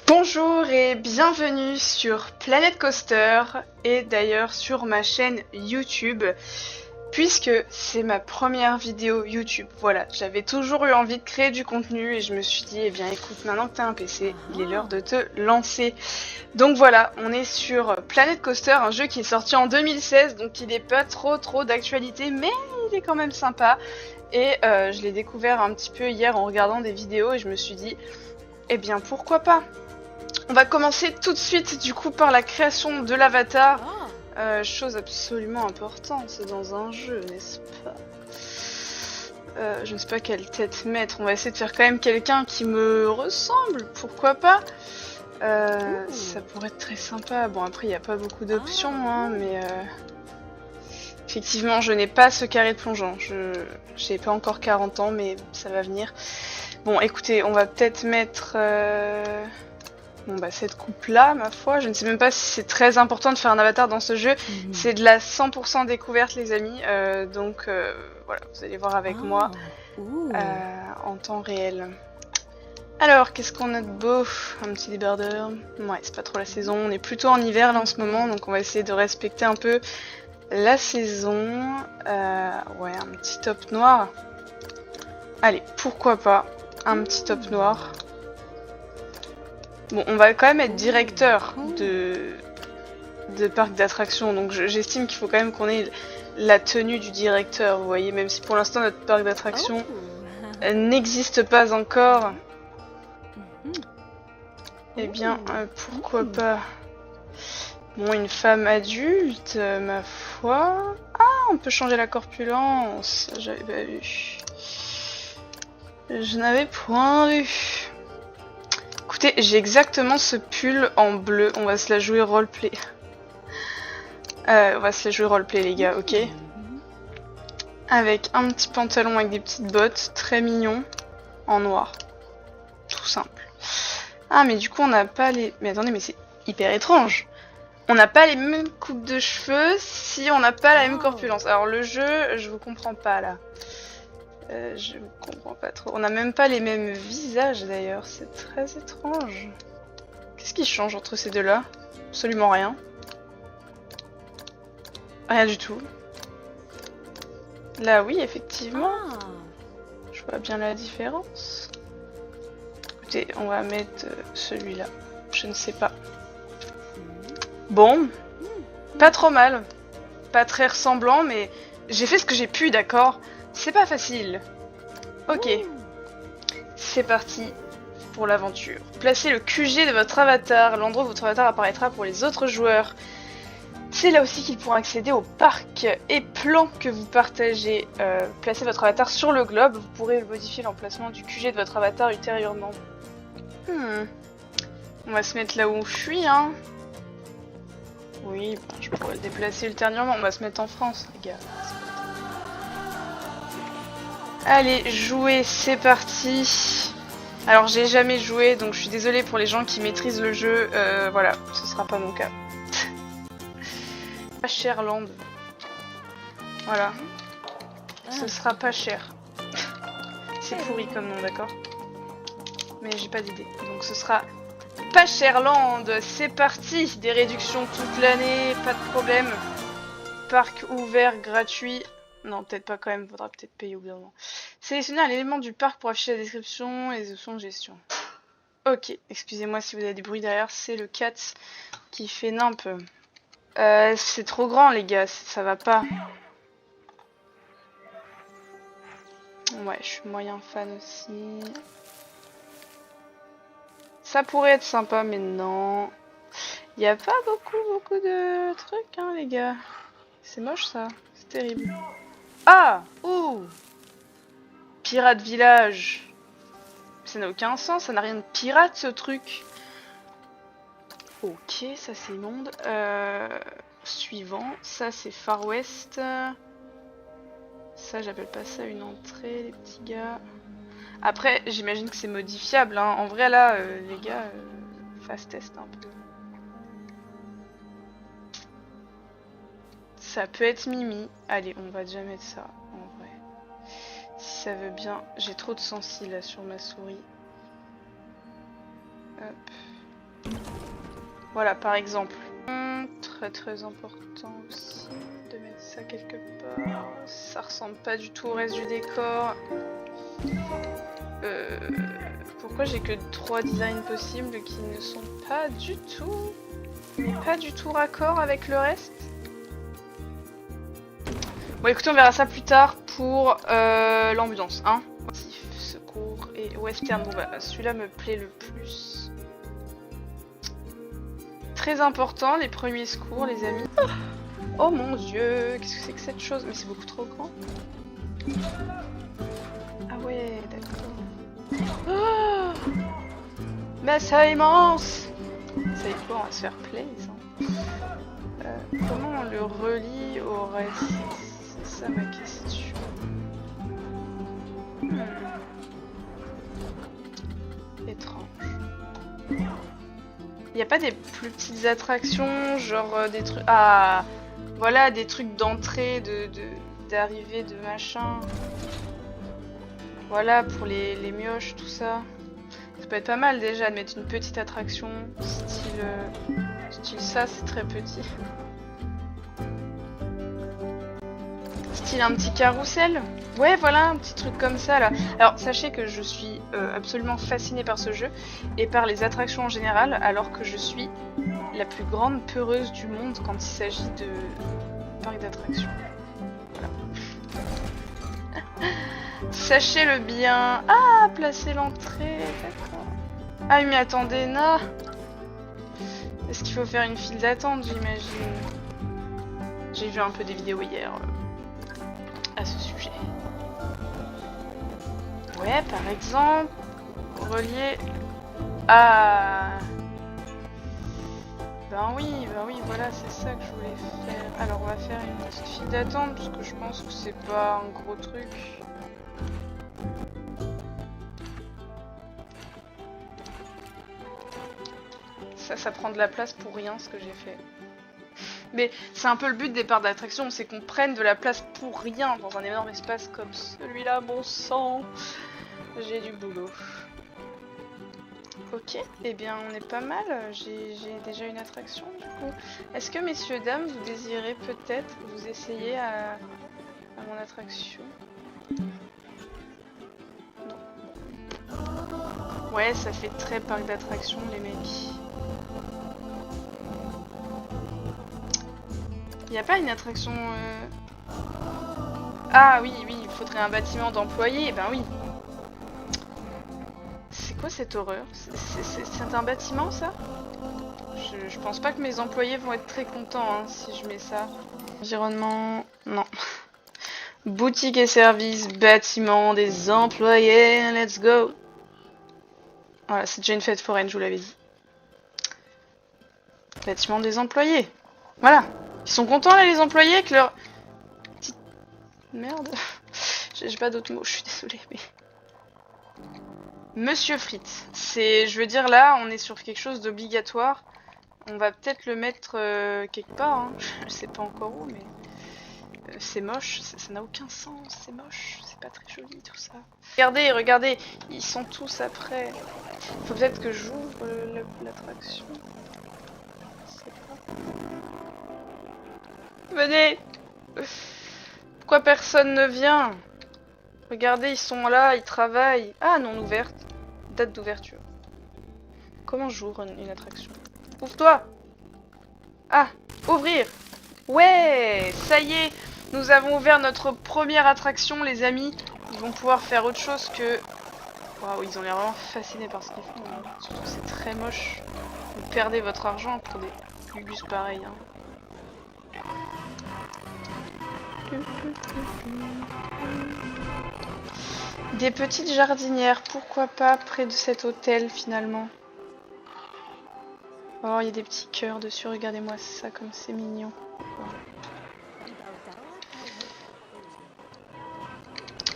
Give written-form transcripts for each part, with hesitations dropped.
Bonjour et bienvenue sur Planet Coaster et d'ailleurs sur ma chaîne YouTube puisque c'est ma première vidéo YouTube. Voilà, j'avais toujours eu envie de créer du contenu et je me suis dit, eh bien écoute, maintenant que t'as un PC, il est l'heure de te lancer. Donc voilà, on est sur Planet Coaster, un jeu qui est sorti en 2016, donc il n'est pas trop d'actualité, mais il est quand même sympa. Et je l'ai découvert un petit peu hier en regardant des vidéos et je me suis dit, eh bien pourquoi pas. On va commencer tout de suite du coup par la création de l'avatar. Chose absolument importante dans un jeu, n'est-ce pas? Je ne sais pas quelle tête mettre. On va essayer de faire quand même quelqu'un qui me ressemble, pourquoi pas. Ça pourrait être très sympa. Bon, après, il n'y a pas beaucoup d'options, hein, mais effectivement, je n'ai pas ce carré de plongeon. Je n'ai pas encore 40 ans, mais ça va venir. Bon, écoutez, on va peut-être mettre... Bon bah cette coupe là, ma foi, je ne sais même pas si c'est très important de faire un avatar dans ce jeu. C'est de la 100% découverte les amis, donc voilà, vous allez voir avec moi en temps réel. Alors, qu'est-ce qu'on a de beau? Un petit débardeur. Ouais, c'est pas trop la saison, on est plutôt en hiver là en ce moment, donc on va essayer de respecter un peu la saison. Ouais, un petit top noir. Allez, pourquoi pas, un petit top noir. Bon, on va quand même être directeur de parc d'attractions, donc j'estime qu'il faut quand même qu'on ait la tenue du directeur, vous voyez, même si pour l'instant notre parc d'attractions n'existe pas encore. Eh bien, pourquoi pas. Bon, une femme adulte, ma foi. Ah, on peut changer la corpulence, j'avais pas vu. Je n'avais point vu. Écoutez, j'ai exactement ce pull en bleu. On va se la jouer roleplay. On va se la jouer roleplay, les gars, ok? Avec un petit pantalon avec des petites bottes, très mignon, en noir. Tout simple. Ah, mais du coup, on n'a pas les... Mais attendez, mais c'est hyper étrange. On n'a pas les mêmes coupes de cheveux si on n'a pas la même corpulence. Alors, le jeu, je vous comprends pas, là. Je comprends pas trop. On n'a même pas les mêmes visages d'ailleurs, c'est très étrange. Qu'est-ce qui change entre ces deux-là? Absolument rien. Rien du tout. Là oui, effectivement. Je vois bien la différence. Écoutez, on va mettre celui-là. Je ne sais pas. Bon. Pas trop mal. Pas très ressemblant, mais j'ai fait ce que j'ai pu, d'accord? C'est pas facile. Ok. C'est parti pour l'aventure. Placez le QG de votre avatar, l'endroit où votre avatar apparaîtra pour les autres joueurs. C'est là aussi qu'ils pourront accéder au parc et plans que vous partagez. Placez votre avatar sur le globe, vous pourrez modifier l'emplacement du QG de votre avatar ultérieurement. On va se mettre là où je suis, hein. Oui, bon, je pourrais le déplacer ultérieurement. On va se mettre en France, les gars. Allez, jouer, c'est parti. Alors, j'ai jamais joué, donc je suis désolée pour les gens qui maîtrisent le jeu. Voilà, ce sera pas mon cas. Pas cher land. Voilà. Ce sera pas cher. C'est pourri comme nom, d'accord? Mais j'ai pas d'idée. Donc ce sera pas cher land. C'est parti. Des réductions toute l'année, pas de problème. Parc ouvert, gratuit. Non, peut-être pas quand même, faudra peut-être payer au bout d'un moment. Sélectionnez un élément du parc pour afficher la description et les options de gestion. Ok, excusez-moi si vous avez des bruits derrière, c'est le cat qui fait nimp. C'est trop grand les gars, ça va pas. Ouais, je suis moyen fan aussi. Ça pourrait être sympa, mais non. Il n'y a pas beaucoup de trucs, hein, les gars. C'est moche ça, c'est terrible. Ah! Ouh! Pirate Village. Ça n'a aucun sens, ça n'a rien de pirate ce truc. Ok, ça c'est immonde. Suivant, ça c'est Far West. Ça j'appelle pas ça une entrée les petits gars. Après j'imagine que c'est modifiable, hein. En vrai là les gars, fast test un peu. Ça peut être Mimi. Allez, on va déjà mettre ça en vrai. Si ça veut bien. J'ai trop de sensi là sur ma souris. Hop. Voilà, par exemple. Très très important aussi de mettre ça quelque part. Ça ressemble pas du tout au reste du décor. Pourquoi j'ai que 3 designs possibles qui ne sont pas du tout raccord avec le reste? Bon écoutez, on verra ça plus tard pour l'ambiance, hein. Secours et western, bon bah celui-là me plaît le plus. Très important, les premiers secours les amis. Oh mon dieu, qu'est-ce que c'est que cette chose? Mais c'est beaucoup trop grand. Ah ouais, d'accord. Oh, mais c'est immense! Vous savez quoi, on va se faire plaisir. Comment on le relie au reste? C'est ça ma question. Étrange. Il n'y a pas des plus petites attractions, genre des trucs... Ah, voilà, des trucs d'entrée, d'arrivée, de machin. Voilà, pour les mioches, tout ça. Ça peut être pas mal déjà de mettre une petite attraction, style ça, c'est très petit. Style un petit carrousel. Ouais, voilà, un petit truc comme ça là. Alors, sachez que je suis absolument fascinée par ce jeu et par les attractions en général, alors que je suis la plus grande peureuse du monde quand il s'agit de parc d'attractions. Voilà. Sachez-le bien. Ah, placer l'entrée, d'accord. Ah, mais attendez, non. Est-ce qu'il faut faire une file d'attente, j'imagine? J'ai vu un peu des vidéos hier à ce sujet. Ouais, par exemple, relié à... Ben oui, voilà, c'est ça que je voulais faire. Alors, on va faire une petite file d'attente, parce que je pense que c'est pas un gros truc. Ça prend de la place pour rien, ce que j'ai fait. Mais c'est un peu le but des parcs d'attraction, c'est qu'on prenne de la place pour rien dans un énorme espace comme celui-là, bon sang. J'ai du boulot. Ok, eh bien on est pas mal, j'ai déjà une attraction du coup. Est-ce que messieurs, dames, vous désirez peut-être vous essayer à mon attraction? Non. Ouais, ça fait très parc d'attraction les mecs. Y a pas une attraction... Ah oui, il faudrait un bâtiment d'employés, ben oui. C'est quoi cette horreur? C'est un bâtiment ça? Je pense pas que mes employés vont être très contents hein, si je mets ça. Environnement... Non. Boutique et services, bâtiment, des employés, let's go. Voilà, c'est déjà une fête foraine, je vous l'avais dit. Bâtiment des employés. Voilà. Ils sont contents là les employés avec leur... Petite... Merde. J'ai pas d'autres mots, je suis désolée mais... Monsieur Frites. C'est... Je veux dire là, on est sur quelque chose d'obligatoire. On va peut-être le mettre quelque part, hein. Je sais pas encore où mais... c'est moche, ça n'a aucun sens, c'est moche, c'est pas très joli tout ça. Regardez, regardez, ils sont tous après. Faut peut-être que j'ouvre l'attraction. Venez! Pourquoi personne ne vient? Regardez, ils sont là, ils travaillent. Ah, non ouverte. Date d'ouverture. Comment j'ouvre une attraction? Ouvre-toi! Ah, ouvrir! Ouais, ça y est, nous avons ouvert notre première attraction, les amis. Ils vont pouvoir faire autre chose que... Waouh, ils ont l'air vraiment fascinés par ce qu'ils font. Hein. Surtout que c'est très moche. Vous perdez votre argent pour des gugus pareils. Hein. Des petites jardinières, pourquoi pas près de cet hôtel finalement. Oh, il y a des petits cœurs dessus, regardez-moi ça comme c'est mignon.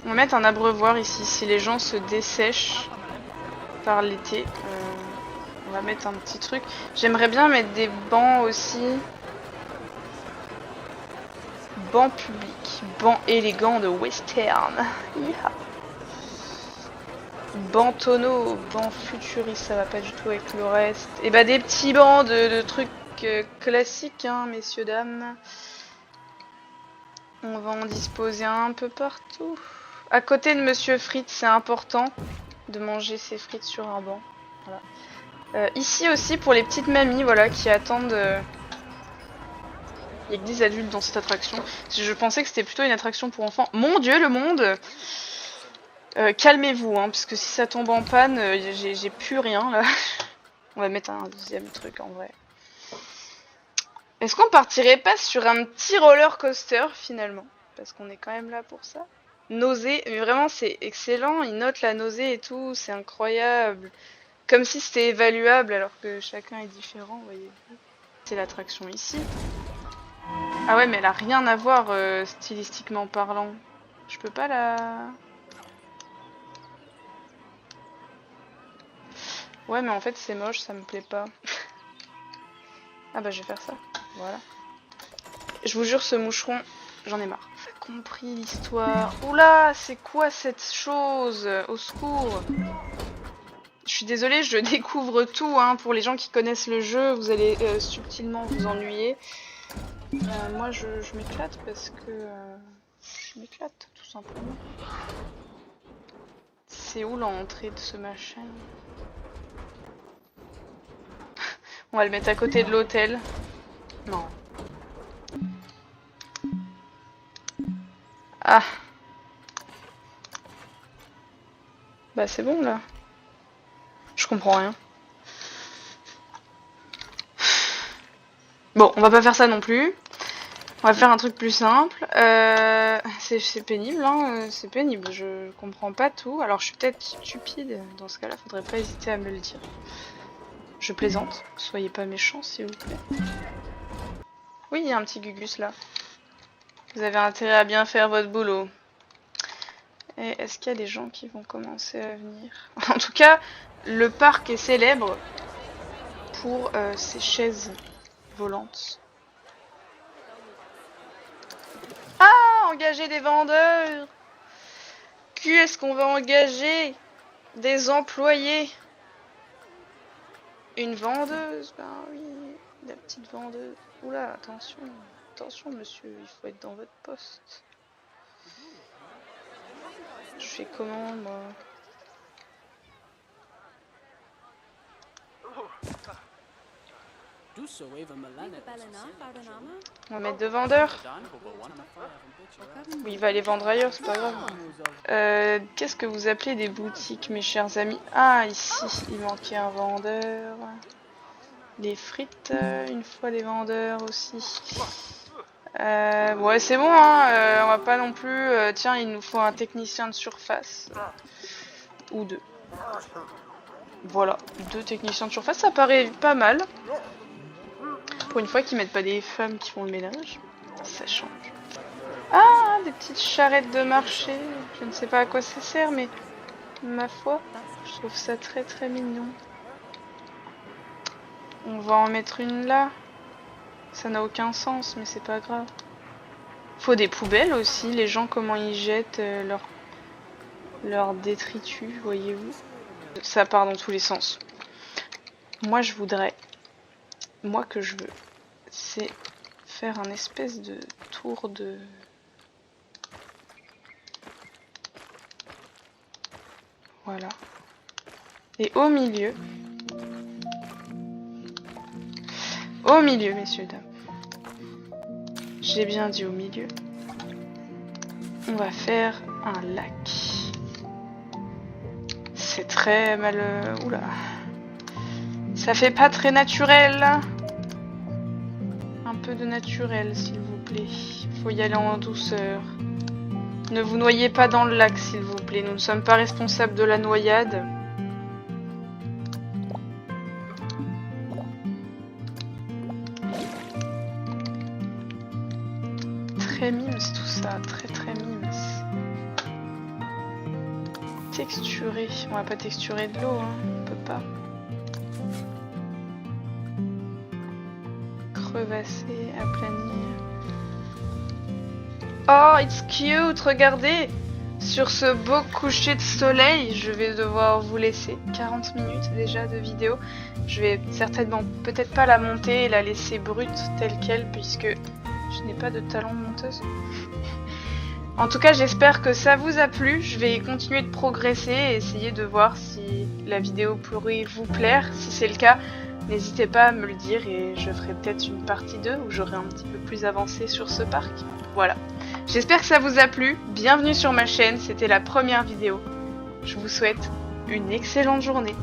On va mettre un abreuvoir ici, si les gens se dessèchent par l'été. On va mettre un petit truc. J'aimerais bien mettre des bancs aussi. Banc public, banc élégant de western. Yeah. banc tonneau, banc futuriste, ça va pas du tout avec le reste. Et bah des petits bancs de trucs classiques, hein, messieurs, dames. On va en disposer un peu partout. À côté de Monsieur Frites, c'est important de manger ses frites sur un banc. Voilà. Ici aussi pour les petites mamies, voilà, qui attendent. Il y a que des adultes dans cette attraction. Je pensais que c'était plutôt une attraction pour enfants. Mon Dieu, le monde! Calmez-vous, hein, parce que si ça tombe en panne, j'ai plus rien là. On va mettre un deuxième truc en vrai. Est-ce qu'on partirait pas sur un petit roller coaster finalement? Parce qu'on est quand même là pour ça. Nausée, mais vraiment c'est excellent, il note la nausée et tout, c'est incroyable. Comme si c'était évaluable alors que chacun est différent, voyez-vous. C'est l'attraction ici. Ah ouais, mais elle a rien à voir stylistiquement parlant. Je peux pas la... Ouais, mais en fait c'est moche, ça me plaît pas. Ah bah je vais faire ça, voilà. Je vous jure, ce moucheron, j'en ai marre. J'ai compris l'histoire. Oula, c'est quoi cette chose? Au secours. Je suis désolée, je découvre tout, hein. Pour les gens qui connaissent le jeu, vous allez subtilement vous ennuyer. Moi, je m'éclate parce que... je m'éclate, tout simplement. C'est où l'entrée de ce machin? On va le mettre à côté de l'hôtel. Non. Ah. Bah c'est bon là. Je comprends rien. Bon, on va pas faire ça non plus. On va faire un truc plus simple. C'est pénible, hein. C'est pénible. Je comprends pas tout. Alors je suis peut-être stupide. Dans ce cas-là, faudrait pas hésiter à me le dire. Je plaisante. Soyez pas méchants, s'il vous plaît. Oui, il y a un petit Gugus là. Vous avez intérêt à bien faire votre boulot. Et est-ce qu'il y a des gens qui vont commencer à venir? En tout cas, le parc est célèbre pour ses chaises volantes. Ah, engager des vendeurs! Qui est-ce qu'on va engager? Des employés? Une vendeuse? Ben oui, la petite vendeuse. Oula, attention, attention monsieur, il faut être dans votre poste. Je fais comment moi? On va mettre deux vendeurs. Oui, il va les vendre ailleurs, c'est pas grave. Qu'est-ce que vous appelez des boutiques, mes chers amis? Ah, ici, il manquait un vendeur. Les frites, une fois les vendeurs aussi. Ouais, c'est bon, hein. On va pas non plus... tiens, il nous faut un technicien de surface. Ou deux. Voilà, deux techniciens de surface, ça paraît pas mal. Pour une fois qu'ils mettent pas des femmes qui font le ménage, ça change. Ah, des petites charrettes de marché. Je ne sais pas à quoi ça sert, mais ma foi, je trouve ça très très mignon. On va en mettre une là. Ça n'a aucun sens, mais c'est pas grave. Faut des poubelles aussi. Les gens, comment ils jettent leur détritus, voyez-vous. Ça part dans tous les sens. Moi, je voudrais... Moi, que je veux, c'est faire un espèce de tour de... Voilà. Et au milieu... Au milieu, messieurs, dames. J'ai bien dit au milieu. On va faire un lac. C'est très mal... Oula. Ça fait pas très naturel. Un peu de naturel, s'il vous plaît. Faut y aller en douceur. Ne vous noyez pas dans le lac, s'il vous plaît. Nous ne sommes pas responsables de la noyade. Très mimes tout ça, très très mimes. Texturer, on va pas texturer de l'eau, hein. On peut pas. Crevasser, aplanir. Oh, it's cute, regardez! Sur ce beau coucher de soleil, je vais devoir vous laisser 40 minutes déjà de vidéo. Je vais certainement peut-être pas la monter et la laisser brute telle quelle puisque je n'ai pas de talent de monteuse. En tout cas, j'espère que ça vous a plu. Je vais continuer de progresser et essayer de voir si la vidéo pourrait vous plaire. Si c'est le cas, n'hésitez pas à me le dire et je ferai peut-être une partie 2 où j'aurai un petit peu plus avancé sur ce parc. Voilà. J'espère que ça vous a plu. Bienvenue sur ma chaîne, c'était la première vidéo. Je vous souhaite une excellente journée.